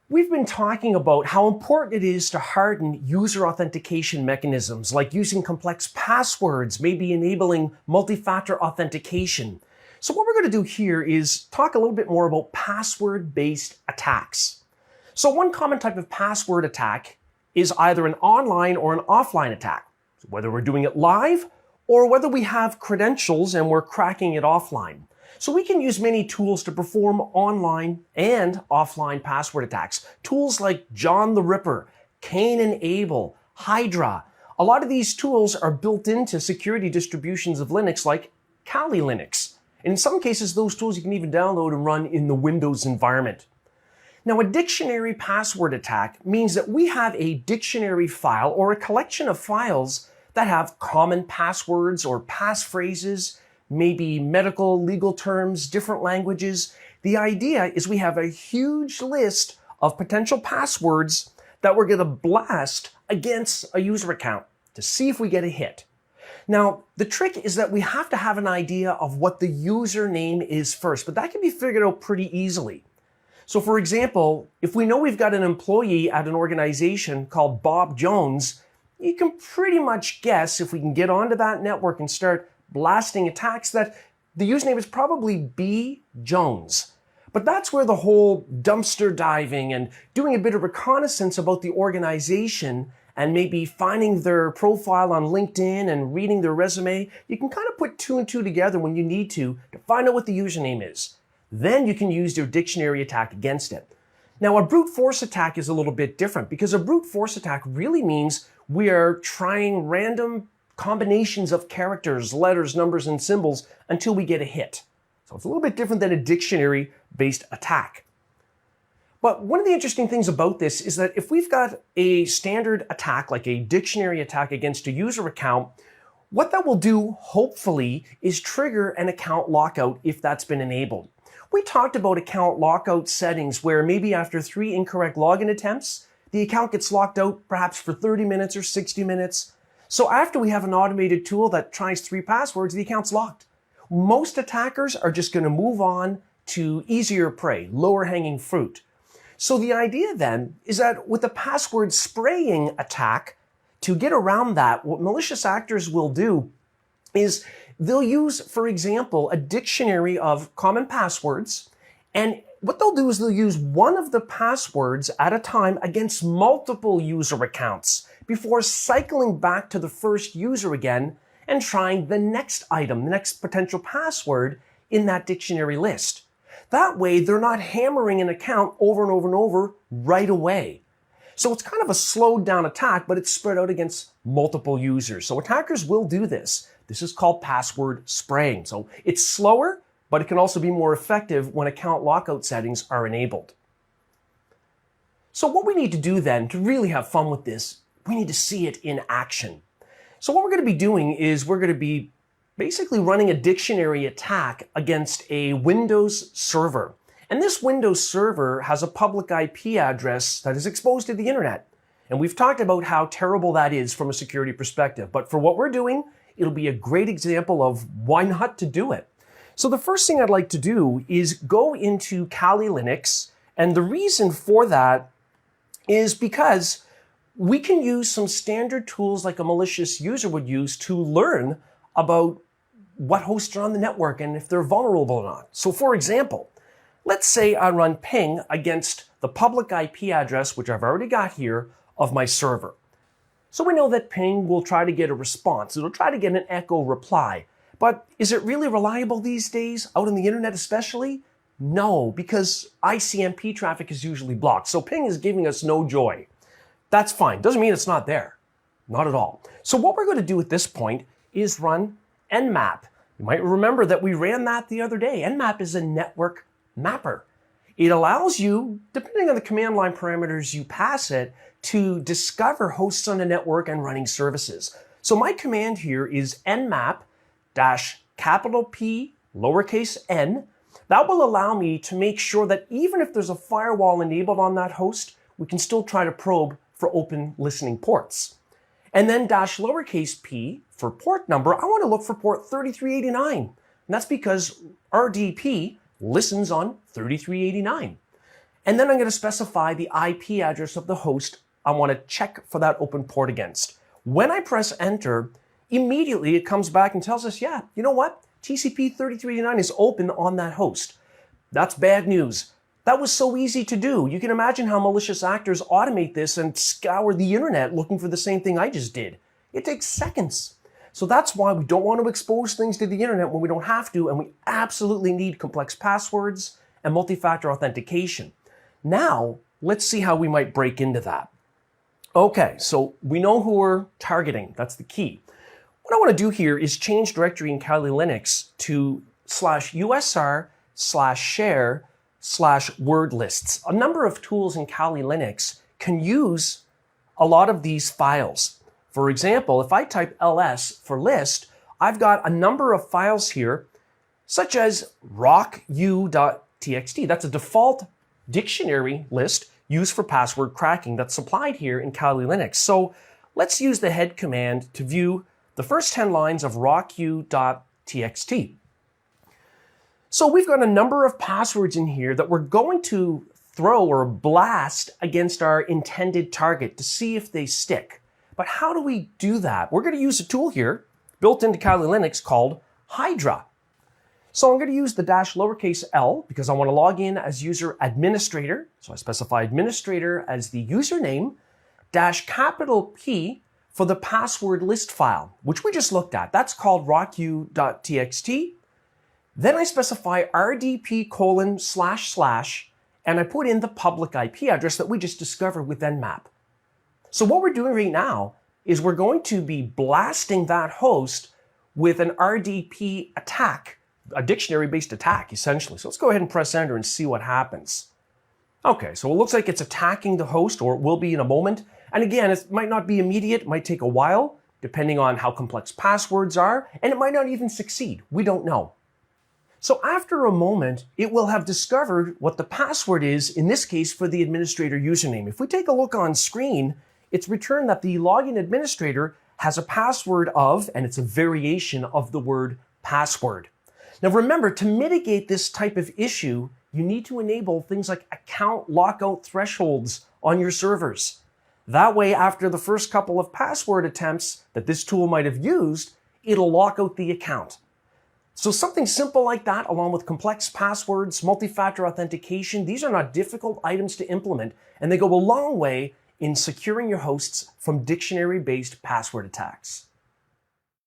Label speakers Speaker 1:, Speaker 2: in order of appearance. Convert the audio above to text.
Speaker 1: We've been talking about how important it is to harden user authentication mechanisms, like using complex passwords, maybe enabling multi-factor authentication. So what we're going to do here is talk a little bit more about password-based attacks. So one common type of password attack is either an online or an offline attack, whether we're doing it live or whether we have credentials and we're cracking it offline. So we can use many tools to perform online and offline password attacks. Tools like John the Ripper, Cain and Abel, Hydra. A lot of these tools are built into security distributions of Linux like Kali Linux. And in some cases, those tools you can even download and run in the Windows environment. Now, a dictionary password attack means that we have a dictionary file or a collection of files that have common passwords or passphrases, maybe medical, legal terms, different languages. The idea is we have a huge list of potential passwords that we're going to blast against a user account to see if we get a hit. Now, the trick is that we have to have an idea of what the username is first, but that can be figured out pretty easily. So for example, if we know we've got an employee at an organization called Bob Jones, you can pretty much guess, if we can get onto that network and start blasting attacks, that the username is probably B. Jones. But that's where the whole dumpster diving and doing a bit of reconnaissance about the organization and maybe finding their profile on LinkedIn and reading their resume, you can kind of put two and two together when you need to find out what the username is. Then you can use your dictionary attack against it. Now, a brute force attack is a little bit different because a brute force attack really means we are trying random combinations of characters, letters, numbers, and symbols until we get a hit. So it's a little bit different than a dictionary-based attack. But one of the interesting things about this is that if we've got a standard attack, like a dictionary attack against a user account, what that will do, hopefully, is trigger an account lockout if that's been enabled. We talked about account lockout settings where maybe after 3 incorrect login attempts, the account gets locked out perhaps for 30 minutes or 60 minutes. So after we have an automated tool that tries 3 passwords, the account's locked. Most attackers are just going to move on to easier prey, lower hanging fruit. So the idea then is that with the password spraying attack, to get around that, what malicious actors will do is they'll use, for example, a dictionary of common passwords, and what they'll do is they'll use one of the passwords at a time against multiple user accounts before cycling back to the first user again and trying the next item, the next potential password in that dictionary list. That way, they're not hammering an account over and over and over right away. So it's kind of a slowed down attack, but it's spread out against multiple users. So attackers will do this. This is called password spraying. So it's slower, but it can also be more effective when account lockout settings are enabled. So what we need to do then to really have fun with this, we need to see it in action. So what we're going to be doing is we're going to be basically running a dictionary attack against a Windows server. And this Windows server has a public IP address that is exposed to the internet. And we've talked about how terrible that is from a security perspective. But for what we're doing, it'll be a great example of why not to do it. So the first thing I'd like to do is go into Kali Linux. And the reason for that is because we can use some standard tools like a malicious user would use to learn about what hosts are on the network and if they're vulnerable or not. So for example, let's say I run ping against the public IP address, which I've already got here, of my server. So we know that ping will try to get a response. It'll try to get an echo reply. But is it really reliable these days, out on the internet especially? No, because ICMP traffic is usually blocked. So ping is giving us no joy. That's fine. Doesn't mean it's not there. Not at all. So what we're going to do at this point is run Nmap. You might remember that we ran that the other day. Nmap is a network mapper. It allows you, depending on the command line parameters you pass it, to discover hosts on the network and running services. So my command here is nmap -P n. That will allow me to make sure that even if there's a firewall enabled on that host, we can still try to probe for open listening ports. And then -p for port number, I want to look for port 3389. And that's because RDP listens on 3389. And then I'm going to specify the IP address of the host I want to check for that open port against. When I press enter, immediately it comes back and tells us, yeah, you know what? TCP 3389 is open on that host. That's bad news. That was so easy to do. You can imagine how malicious actors automate this and scour the internet looking for the same thing I just did. It takes seconds. So that's why we don't want to expose things to the internet when we don't have to, and we absolutely need complex passwords and multi-factor authentication. Now, let's see how we might break into that. Okay, so we know who we're targeting. That's the key. What I want to do here is change directory in Kali Linux to /usr/share/word lists. A number of tools in Kali Linux can use a lot of these files. For example, if I type ls for list, I've got a number of files here, such as rocku.txt. That's a default dictionary list used for password cracking that's supplied here in Kali Linux. So let's use the head command to view the first 10 lines of rocku.txt. So we've got a number of passwords in here that we're going to throw or blast against our intended target to see if they stick. But how do we do that? We're going to use a tool here built into Kali Linux called Hydra. So I'm going to use the -l because I want to log in as user administrator. So I specify administrator as the username, -P for the password list file, which we just looked at. That's called rocku.txt. Then I specify rdp:// and I put in the public IP address that we just discovered with Nmap. So what we're doing right now is we're going to be blasting that host with an RDP attack, a dictionary-based attack, essentially. So let's go ahead and press enter and see what happens. Okay, so it looks like it's attacking the host, or it will be in a moment. And again, it might not be immediate, it might take a while, depending on how complex passwords are, and it might not even succeed. We don't know. So after a moment, it will have discovered what the password is, in this case, for the administrator username. If we take a look on screen, it's returned that the login administrator has a password of, and it's a variation of the word password. Now remember, to mitigate this type of issue, you need to enable things like account lockout thresholds on your servers. That way, after the first couple of password attempts that this tool might have used, it'll lock out the account. So something simple like that, along with complex passwords, multi-factor authentication, these are not difficult items to implement, and they go a long way in securing your hosts from dictionary-based password attacks.